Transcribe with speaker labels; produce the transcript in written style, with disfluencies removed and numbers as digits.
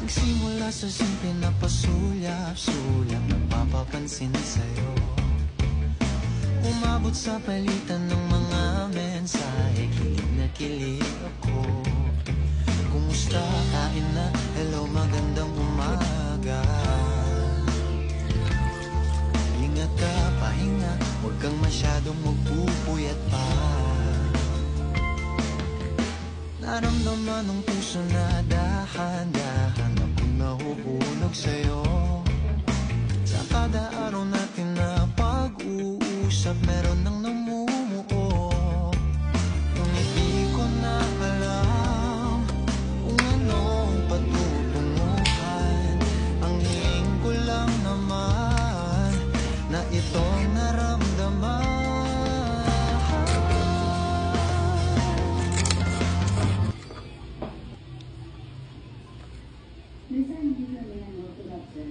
Speaker 1: Nagsimula sa simple na pasulyap-sulyap, nagpapapansin sa'yo. Umabot sa palitan ng mga mensahe, kilig na kilig ako. Kumusta, kain na, hello, magandang umaga. Ingat ka, pahinga, huwag kang masyadong magpupuyat pa. Naramdaman ng puso na dahan-dahan akong nahuhulog sa'yo. Sa kada araw natin na pag-uusap, meron nang namumuo. Ngunit di ko na alam kung anong patutunguhan. Ang hiling ko lang naman na itong naramdaman.
Speaker 2: Listen, you can autograph, sir.